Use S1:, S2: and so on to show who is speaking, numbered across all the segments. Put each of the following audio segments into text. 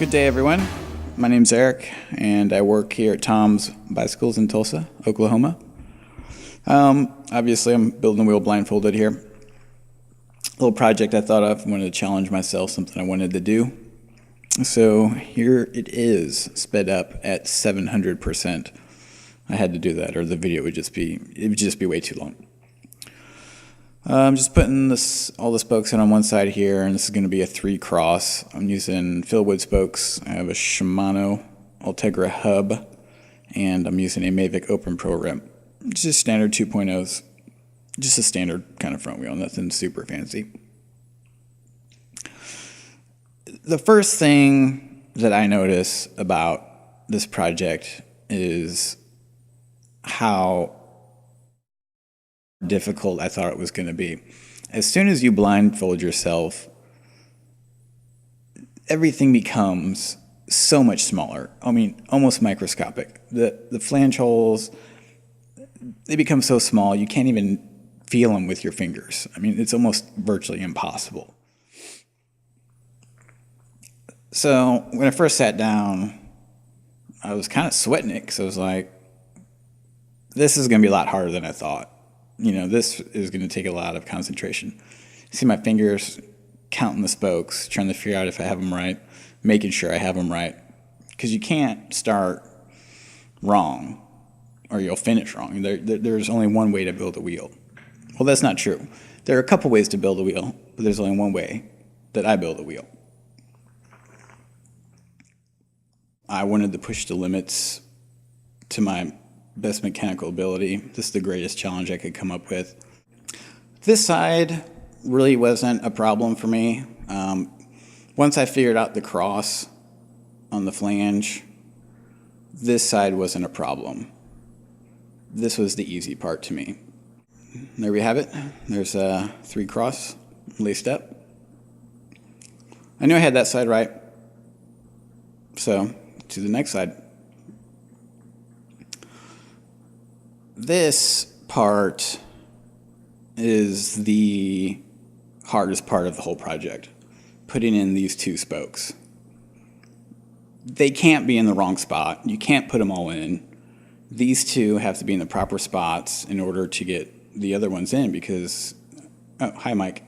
S1: Good day, everyone. My name's Eric, and I work here at Tom's Bicycles in Tulsa, Oklahoma. Obviously, I'm building a wheel blindfolded here. A little project I thought of, wanted to challenge myself, something I wanted to do. So here it is, sped up at 700%. I had to do that, or the video would just be way too long. I'm just putting all the spokes in on one side here, and this is going to be a 3-cross. I'm using Philwood spokes. I have a Shimano Ultegra hub, and I'm using a Mavic Open Pro rim. Just standard 2.0s, just a standard kind of front wheel, nothing super fancy. The first thing that I notice about this project is how difficult I thought it was going to be. As soon as you blindfold yourself, everything becomes so much smaller. I mean, almost microscopic. The flange holes, they become so small you can't even feel them with your fingers. I mean, it's almost virtually impossible. So when I first sat down, I was kind of sweating it because I was like, this is going to be a lot harder than I thought. You know, this is going to take a lot of concentration. See my fingers counting the spokes, trying to figure out if I have them right, making sure I have them right. Because you can't start wrong or you'll finish wrong. There's only one way to build a wheel. Well, that's not true. There are a couple ways to build a wheel, but there's only one way that I build a wheel. I wanted to push the limits to my best mechanical ability. This is the greatest challenge I could come up with. This side really wasn't a problem for me. Once I figured out the cross on the flange, this side wasn't a problem. This was the easy part to me. There we have it. There's a 3-cross laced up. I knew I had that side right. So, to the next side. This part is the hardest part of the whole project, putting in these 2 spokes. They can't be in the wrong spot. You can't put them all in. These 2 have to be in the proper spots in order to get the other ones in because, oh, hi Mike.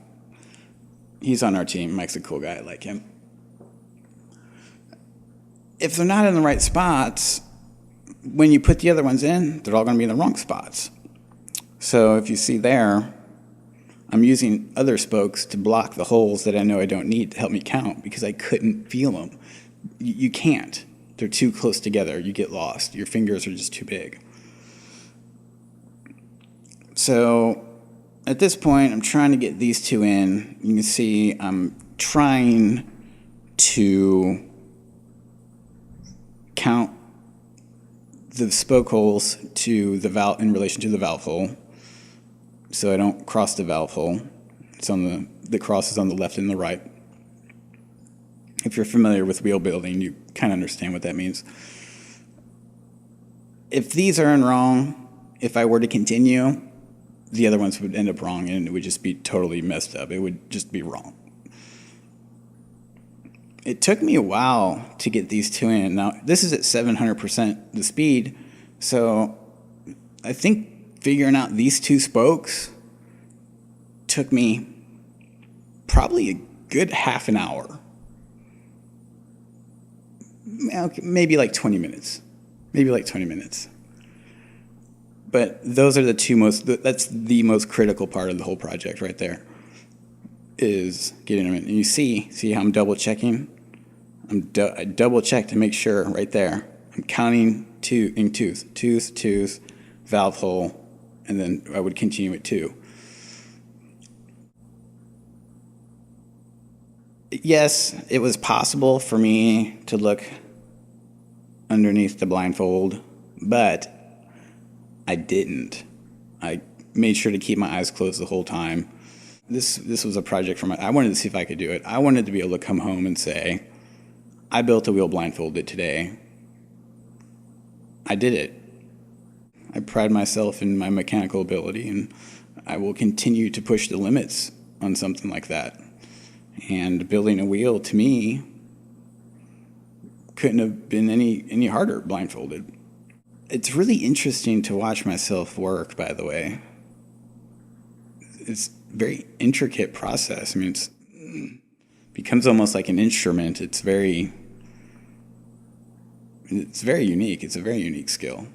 S1: He's on our team. Mike's a cool guy. I like him. If they're not in the right spots, when you put the other ones in, they're all going to be in the wrong spots. So if you see there, I'm using other spokes to block the holes that I know I don't need to help me count because I couldn't feel them. You can't. They're too close together. You get lost. Your fingers are just too big. So at this point, I'm trying to get these 2 in. You can see I'm trying to count the spoke holes to the valve in relation to the valve hole, so I don't cross the valve hole. It's on the cross is on the left and the right. If you're familiar with wheel building, you kind of understand what that means. If these are in wrong, if I were to continue, the other ones would end up wrong, and it would just be totally messed up. It would just be wrong. It took me a while to get these 2 in. Now, this is at 700% the speed, so I think figuring out these 2 spokes took me probably a good half an hour. Maybe like 20 minutes. But those are the 2 that's the most critical part of the whole project right there, is getting them in. And you see how I'm double checking? I double check to make sure right there. I'm counting tooth, valve hole, and then I would continue at 2. Yes, it was possible for me to look underneath the blindfold, but I didn't. I made sure to keep my eyes closed the whole time. This was a project I wanted to see if I could do it. I wanted to be able to come home and say, I built a wheel blindfolded today. I did it. I pride myself in my mechanical ability, and I will continue to push the limits on something like that. And building a wheel, to me, couldn't have been any harder blindfolded. It's really interesting to watch myself work, by the way. It's a very intricate process. I mean, it becomes almost like an instrument. It's very unique. It's a very unique skill.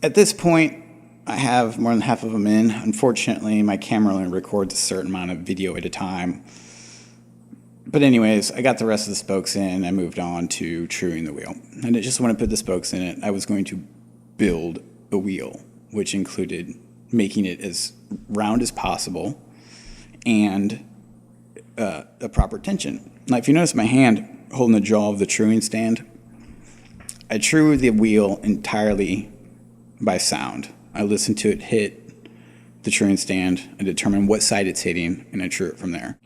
S1: At this point, I have more than half of them in. Unfortunately, my camera only records a certain amount of video at a time. But anyways, I got the rest of the spokes in. I moved on to truing the wheel. And I just want to put the spokes in it. I was going to build a wheel, which included making it as round as possible and a proper tension. Now, if you notice my hand holding the jaw of the truing stand, I true the wheel entirely by sound. I listen to it hit the truing stand and determine what side it's hitting, and I true it from there.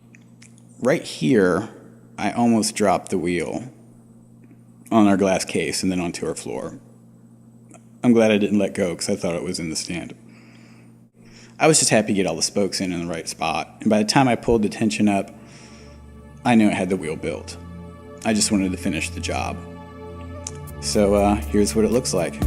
S1: Right here, I almost dropped the wheel on our glass case and then onto our floor. I'm glad I didn't let go because I thought it was in the stand. I was just happy to get all the spokes in the right spot, and by the time I pulled the tension up, I knew it had the wheel built. I just wanted to finish the job. So here's what it looks like.